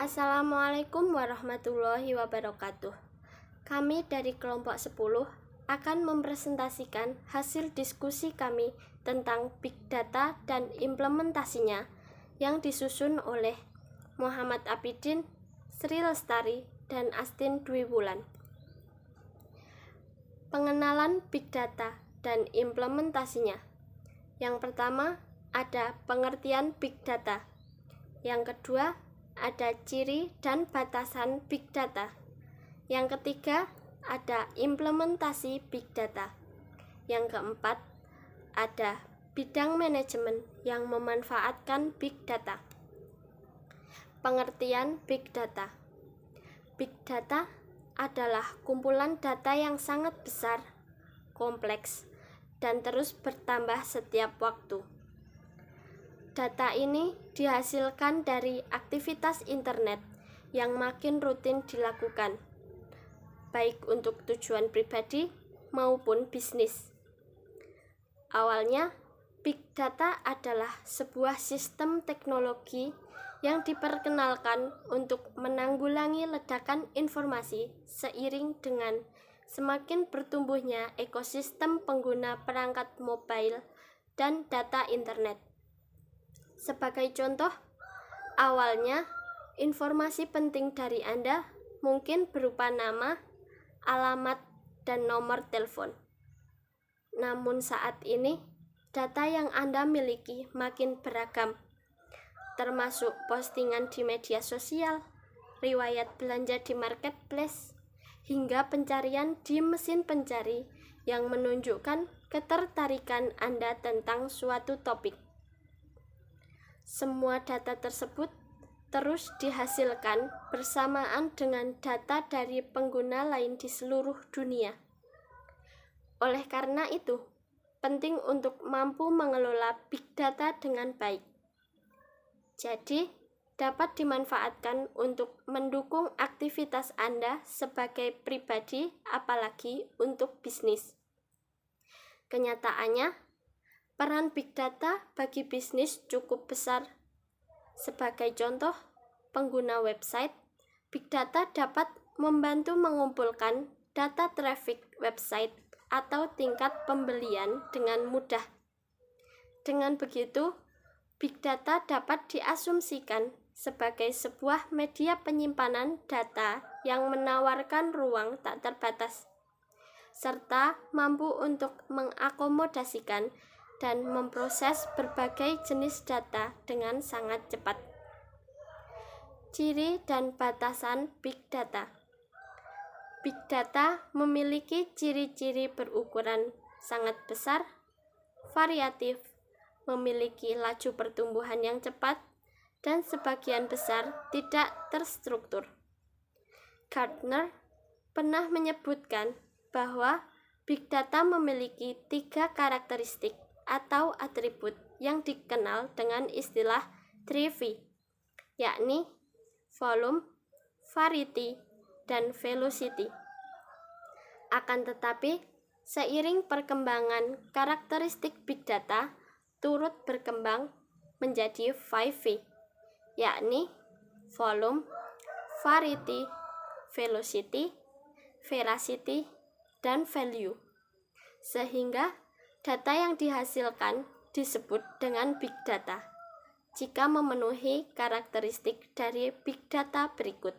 Assalamualaikum warahmatullahi wabarakatuh. Kami dari kelompok 10 akan mempresentasikan hasil diskusi kami tentang Big Data dan implementasinya yang disusun oleh Muhammad Abidin, Sri Lestari, dan Astin Dwi Wulan. Pengenalan Big Data dan implementasinya. Yang pertama ada pengertian Big Data. Yang kedua ada ciri dan batasan Big Data. Yang ketiga ada implementasi Big Data. Yang keempat ada bidang manajemen yang memanfaatkan Big Data. Pengertian Big Data. Big Data adalah kumpulan data yang sangat besar, kompleks, dan terus bertambah setiap waktu. Data ini dihasilkan dari aktivitas internet yang makin rutin dilakukan, baik untuk tujuan pribadi maupun bisnis. Awalnya, Big Data adalah sebuah sistem teknologi yang diperkenalkan untuk menanggulangi ledakan informasi seiring dengan semakin bertumbuhnya ekosistem pengguna perangkat mobile dan data internet. Sebagai contoh, awalnya informasi penting dari Anda mungkin berupa nama, alamat, dan nomor telepon. Namun saat ini, data yang Anda miliki makin beragam, termasuk postingan di media sosial, riwayat belanja di marketplace, hingga pencarian di mesin pencari yang menunjukkan ketertarikan Anda tentang suatu topik. Semua data tersebut terus dihasilkan bersamaan dengan data dari pengguna lain di seluruh dunia. Oleh karena itu, penting untuk mampu mengelola Big Data dengan baik. Jadi, dapat dimanfaatkan untuk mendukung aktivitas Anda sebagai pribadi, apalagi untuk bisnis. Kenyataannya, peran Big Data bagi bisnis cukup besar. Sebagai contoh, pengguna website, Big Data dapat membantu mengumpulkan data traffic website atau tingkat pembelian dengan mudah. Dengan begitu, Big Data dapat diasumsikan sebagai sebuah media penyimpanan data yang menawarkan ruang tak terbatas, serta mampu untuk mengakomodasikan dan memproses berbagai jenis data dengan sangat cepat. Ciri dan batasan Big Data. Big Data memiliki ciri-ciri berukuran sangat besar, variatif, memiliki laju pertumbuhan yang cepat, dan sebagian besar tidak terstruktur. Gartner pernah menyebutkan bahwa Big Data memiliki 3 karakteristik atau atribut yang dikenal dengan istilah 3V, yakni volume, variety, dan velocity. Akan tetapi, seiring perkembangan karakteristik Big Data turut berkembang menjadi 5V, yakni volume, variety, velocity, veracity, dan value. Sehingga data yang dihasilkan disebut dengan Big Data jika memenuhi karakteristik dari Big Data berikut.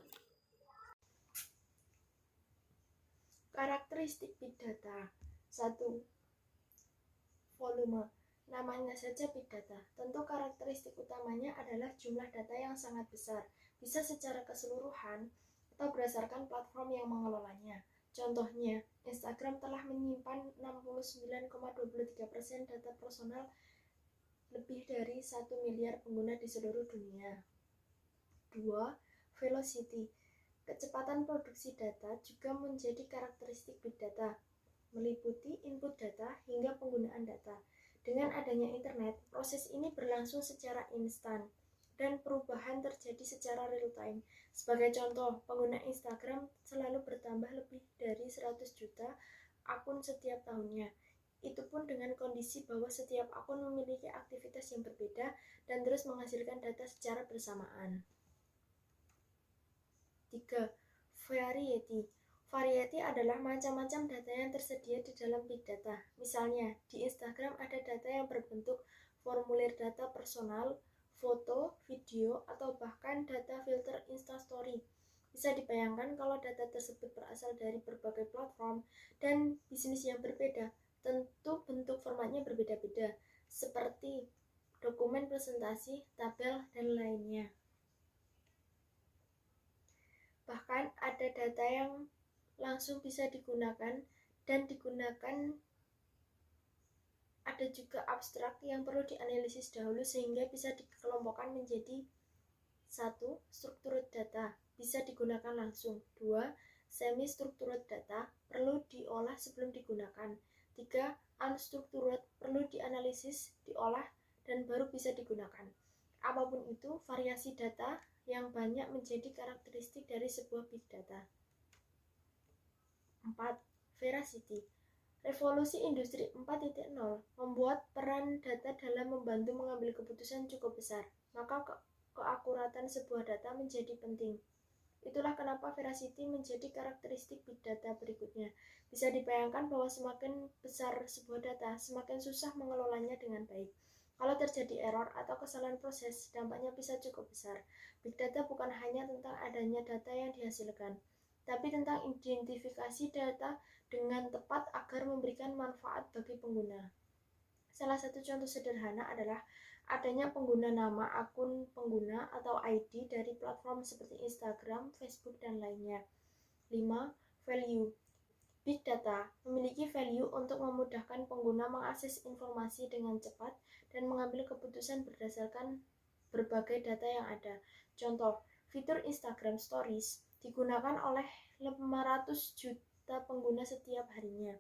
Karakteristik Big Data. 1. Volume. Namanya saja Big Data. Tentu karakteristik utamanya adalah jumlah data yang sangat besar, bisa secara keseluruhan atau berdasarkan platform yang mengelolanya. Contohnya, Instagram telah menyimpan 69,23% data personal lebih dari 1 miliar pengguna di seluruh dunia. 2. Velocity. Kecepatan produksi data juga menjadi karakteristik Big Data, meliputi input data hingga penggunaan data. Dengan adanya internet, proses ini berlangsung secara instan dan perubahan terjadi secara real time. Sebagai contoh, pengguna Instagram selalu bertambah lebih dari 100 juta akun setiap tahunnya. Itu pun dengan kondisi bahwa setiap akun memiliki aktivitas yang berbeda dan terus menghasilkan data secara bersamaan. 3. Variety. Variety adalah macam-macam data yang tersedia di dalam big data. Misalnya, di Instagram ada data yang berbentuk formulir data personal, foto, video, atau bahkan data filter Instastory. Bisa dibayangkan kalau data tersebut berasal dari berbagai platform dan bisnis yang berbeda, tentu bentuk formatnya berbeda-beda, seperti dokumen presentasi, tabel, dan lainnya. Bahkan ada data yang langsung bisa digunakan dan ada juga abstrak yang perlu dianalisis dahulu sehingga bisa dikelompokkan menjadi 1. Structured data bisa digunakan langsung. 2. Semi-structured data perlu diolah sebelum digunakan. 3. Unstructured perlu dianalisis, diolah, dan baru bisa digunakan. Apapun itu, variasi data yang banyak menjadi karakteristik dari sebuah big data. 4. Veracity. Revolusi Industri 4.0 membuat peran data dalam membantu mengambil keputusan cukup besar, maka keakuratan sebuah data menjadi penting. Itulah kenapa veracity menjadi karakteristik big data berikutnya. Bisa dibayangkan bahwa semakin besar sebuah data, semakin susah mengelolanya dengan baik. Kalau terjadi error atau kesalahan proses, dampaknya bisa cukup besar. Big data bukan hanya tentang adanya data yang dihasilkan, tapi tentang identifikasi data dengan tepat agar memberikan manfaat bagi pengguna. Salah satu contoh sederhana adalah adanya pengguna nama akun pengguna atau ID dari platform seperti Instagram, Facebook, dan lainnya. 5. Value. Big data memiliki value untuk memudahkan pengguna mengakses informasi dengan cepat dan mengambil keputusan berdasarkan berbagai data yang ada. Contoh, fitur Instagram Stories digunakan oleh 500 juta pengguna setiap harinya.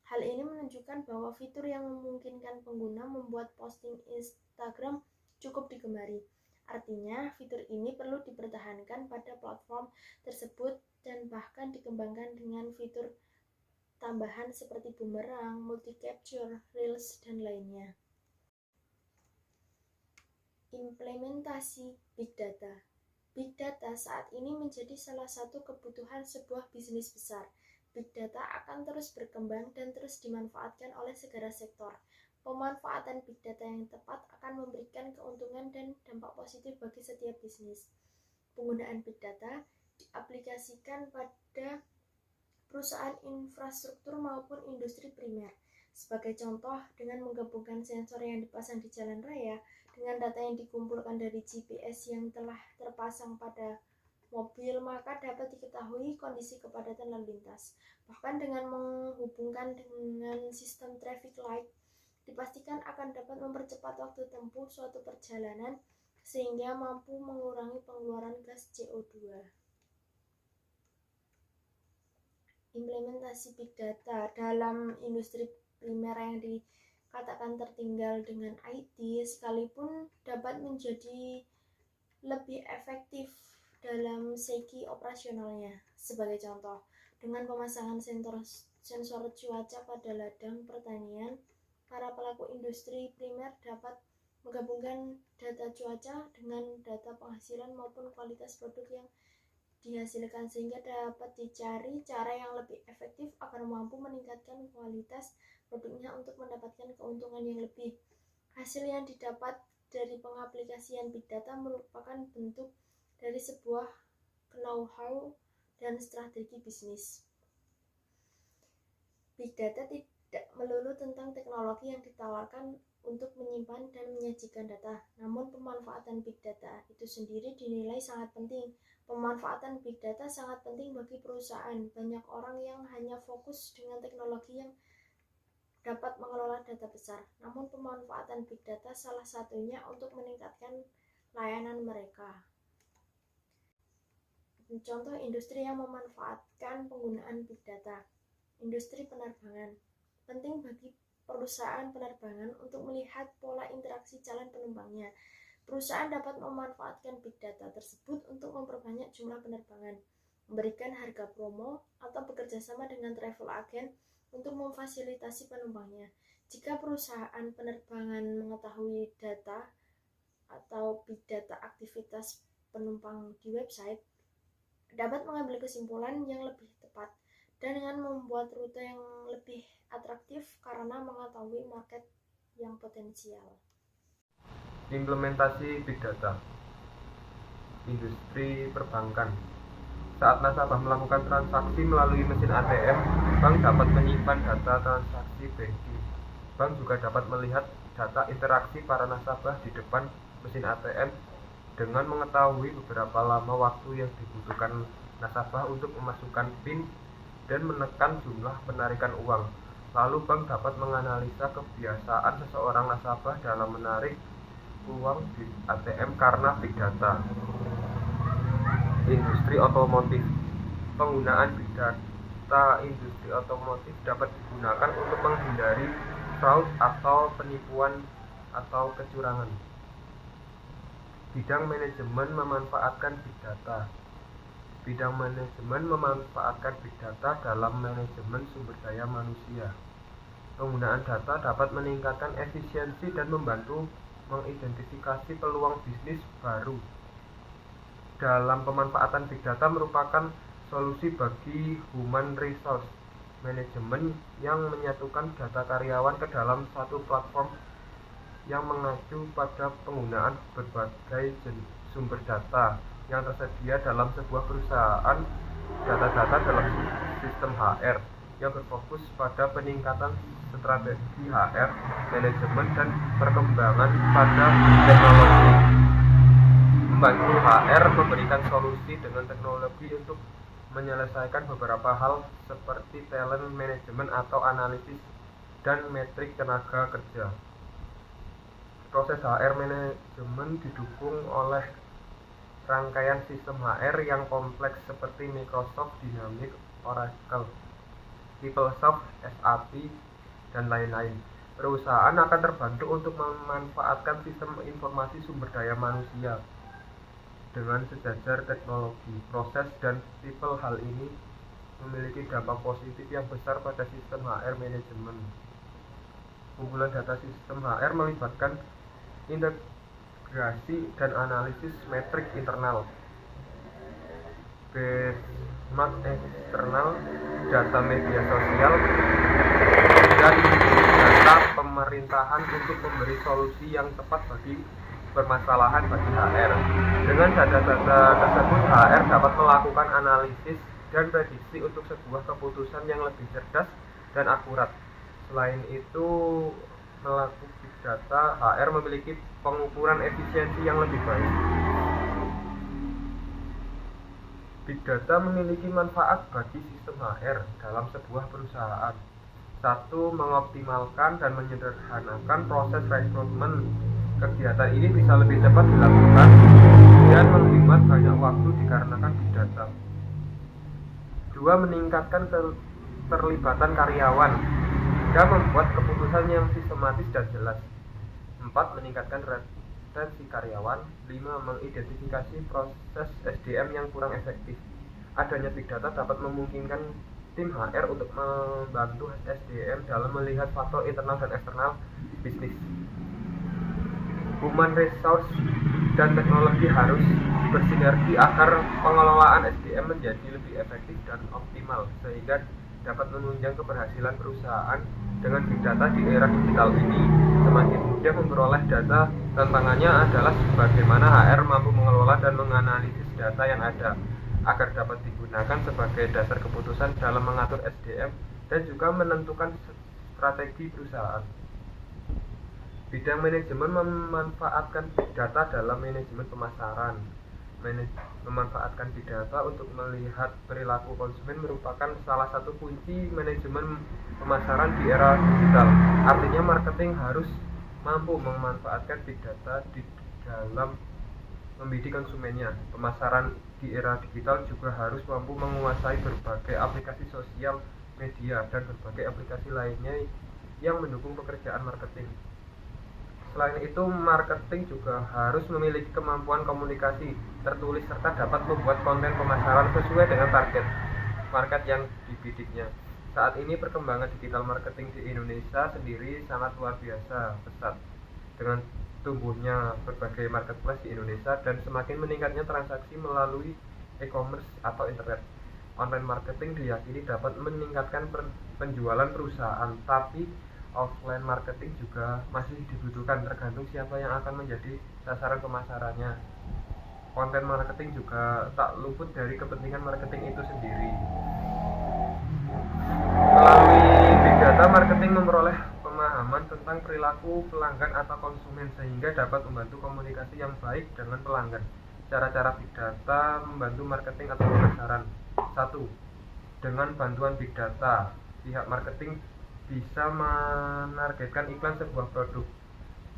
Hal ini menunjukkan bahwa fitur yang memungkinkan pengguna membuat posting Instagram cukup digemari. Artinya, fitur ini perlu dipertahankan pada platform tersebut dan bahkan dikembangkan dengan fitur tambahan seperti boomerang, multi-capture, reels, dan lainnya. Implementasi Big Data. Big Data saat ini menjadi salah satu kebutuhan sebuah bisnis besar. Big Data akan terus berkembang dan terus dimanfaatkan oleh segala sektor. Pemanfaatan Big Data yang tepat akan memberikan keuntungan dan dampak positif bagi setiap bisnis. Penggunaan Big Data diaplikasikan pada perusahaan infrastruktur maupun industri primer. Sebagai contoh, dengan menggabungkan sensor yang dipasang di jalan raya dengan data yang dikumpulkan dari GPS yang telah terpasang pada mobil, maka dapat diketahui kondisi kepadatan lalu lintas. Bahkan dengan menghubungkan dengan sistem traffic light, dipastikan akan dapat mempercepat waktu tempuh suatu perjalanan sehingga mampu mengurangi pengeluaran gas CO2. Implementasi Big Data dalam industri primer yang dikatakan tertinggal dengan IT sekalipun dapat menjadi lebih efektif dalam segi operasionalnya. Sebagai contoh, dengan pemasangan sensor cuaca pada ladang pertanian, para pelaku industri primer dapat menggabungkan data cuaca dengan data penghasilan maupun kualitas produk yang dihasilkan sehingga dapat dicari cara yang lebih efektif agar mampu meningkatkan kualitas produknya untuk mendapatkan keuntungan yang lebih. Hasil yang didapat dari pengaplikasian Big Data merupakan bentuk dari sebuah know-how dan strategi bisnis. Big Data tidak melulu tentang teknologi yang ditawarkan untuk menyimpan dan menyajikan data, namun pemanfaatan Big Data itu sendiri dinilai sangat penting. Pemanfaatan Big Data sangat penting bagi perusahaan. Banyak orang yang hanya fokus dengan teknologi yang dapat mengelola data besar, namun pemanfaatan Big Data salah satunya untuk meningkatkan layanan mereka. Contoh industri yang memanfaatkan penggunaan Big Data. Industri penerbangan. Penting bagi perusahaan penerbangan untuk melihat pola interaksi calon penumpangnya. Perusahaan dapat memanfaatkan Big Data tersebut untuk memperbanyak jumlah penerbangan, memberikan harga promo, atau bekerja sama dengan travel agent untuk memfasilitasi penumpangnya. Jika perusahaan penerbangan mengetahui data atau Big Data aktivitas penumpang di website dapat mengambil kesimpulan yang lebih tepat dan dengan membuat rute yang lebih atraktif karena mengetahui market yang potensial. Implementasi Big Data. Industri perbankan. Saat nasabah melakukan transaksi melalui mesin ATM, bank dapat menyimpan data transaksi banking. Bank juga dapat melihat data interaksi para nasabah di depan mesin ATM dengan mengetahui beberapa lama waktu yang dibutuhkan nasabah untuk memasukkan PIN dan menekan jumlah penarikan uang. Lalu bank dapat menganalisa kebiasaan seseorang nasabah dalam menarik uang di ATM karena big data. Industri otomotif. Penggunaan big data industri otomotif dapat digunakan untuk menghindari fraud atau penipuan atau kecurangan. Bidang manajemen memanfaatkan big data. Bidang manajemen memanfaatkan big data dalam manajemen sumber daya manusia. Penggunaan data dapat meningkatkan efisiensi dan membantu mengidentifikasi peluang bisnis baru. Dalam pemanfaatan big data merupakan solusi bagi human resource management yang menyatukan data karyawan ke dalam satu platform yang mengacu pada penggunaan berbagai sumber data yang tersedia dalam sebuah perusahaan. Data-data dalam sistem HR yang berfokus pada peningkatan strategi HR, manajemen, dan perkembangan pada teknologi. Membantu HR memberikan solusi dengan teknologi untuk menyelesaikan beberapa hal seperti talent management atau analisis dan metrik tenaga kerja. Proses HR manajemen didukung oleh rangkaian sistem HR yang kompleks seperti Microsoft Dynamics, Oracle, PeopleSoft, SAP, dan lain-lain. Perusahaan akan terbantu untuk memanfaatkan sistem informasi sumber daya manusia dengan sejajar teknologi, proses, dan people. Hal ini memiliki dampak positif yang besar pada sistem HR manajemen. Kumpulan data sistem HR melibatkan integrasi dan analisis metrik internal, benchmark eksternal, data media sosial, dan data pemerintahan untuk memberi solusi yang tepat bagi permasalahan bagi HR. Dengan data-data tersebut, HR dapat melakukan analisis dan prediksi untuk sebuah keputusan yang lebih cerdas dan akurat. Selain itu, melakukan big data, HR memiliki pengukuran efisiensi yang lebih baik. Big data memiliki manfaat bagi sistem HR dalam sebuah perusahaan. 1. Mengoptimalkan dan menyederhanakan proses rekrutmen. Kegiatan ini bisa lebih cepat dilakukan dan menghemat banyak waktu dikarenakan big data. 2. Meningkatkan keterlibatan karyawan dan membuat keputusan yang sistematis dan jelas. 4. Meningkatkan retensi karyawan. 5. Mengidentifikasi proses SDM yang kurang efektif. Adanya big data dapat memungkinkan tim HR untuk membantu SDM dalam melihat faktor internal dan eksternal bisnis. Human resource dan teknologi harus bersinergi agar pengelolaan SDM menjadi lebih efektif dan optimal, sehingga dapat menunjang keberhasilan perusahaan. Dengan big data di era digital ini semakin mudah memperoleh data. Tantangannya adalah bagaimana HR mampu mengelola dan menganalisis data yang ada agar dapat digunakan sebagai dasar keputusan dalam mengatur SDM dan juga menentukan strategi perusahaan. Bidang manajemen memanfaatkan big data dalam manajemen pemasaran. Memanfaatkan big data untuk melihat perilaku konsumen merupakan salah satu kunci manajemen pemasaran di era digital. Artinya marketing harus mampu memanfaatkan big data di dalam membidik konsumennya. Pemasaran di era digital juga harus mampu menguasai berbagai aplikasi sosial media dan berbagai aplikasi lainnya yang mendukung pekerjaan marketing. Selain itu, marketing juga harus memiliki kemampuan komunikasi tertulis serta dapat membuat konten pemasaran sesuai dengan target market yang dibidiknya. Saat ini perkembangan digital marketing di Indonesia sendiri sangat luar biasa pesat dengan tumbuhnya berbagai marketplace di Indonesia dan semakin meningkatnya transaksi melalui e-commerce atau internet. Online marketing diyakini dapat meningkatkan penjualan perusahaan, tapi offline marketing juga masih dibutuhkan tergantung siapa yang akan menjadi sasaran pemasarannya. Konten marketing juga tak luput dari kepentingan marketing itu sendiri. Melalui big data, marketing memperoleh pemahaman tentang perilaku pelanggan atau konsumen sehingga dapat membantu komunikasi yang baik dengan pelanggan. Cara-cara big data membantu marketing atau pemasaran. 1. Dengan bantuan big data, pihak marketing bisa menargetkan iklan sebuah produk.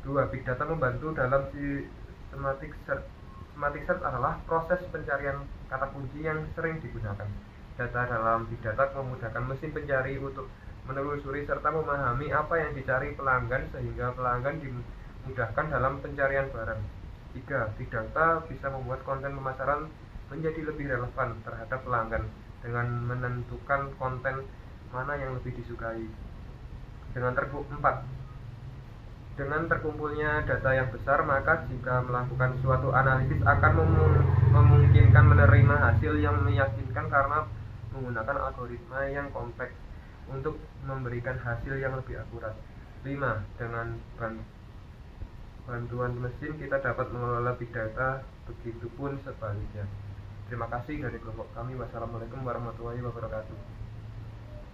2. Big data membantu dalam systematic search. Systematic search adalah proses pencarian kata kunci yang sering digunakan. Data dalam big data memudahkan mesin pencari untuk menelusuri serta memahami apa yang dicari pelanggan sehingga pelanggan dimudahkan dalam pencarian barang. 3. Big data bisa membuat konten pemasaran menjadi lebih relevan terhadap pelanggan dengan menentukan konten mana yang lebih disukai. 4. Dengan terkumpulnya data yang besar, maka jika melakukan suatu analisis akan memungkinkan menerima hasil yang meyakinkan karena menggunakan algoritma yang kompleks untuk memberikan hasil yang lebih akurat. 5. Dengan bantuan mesin kita dapat mengelola big data, begitupun sebaliknya. Terima kasih dari kelompok kami. Wassalamualaikum warahmatullahi wabarakatuh.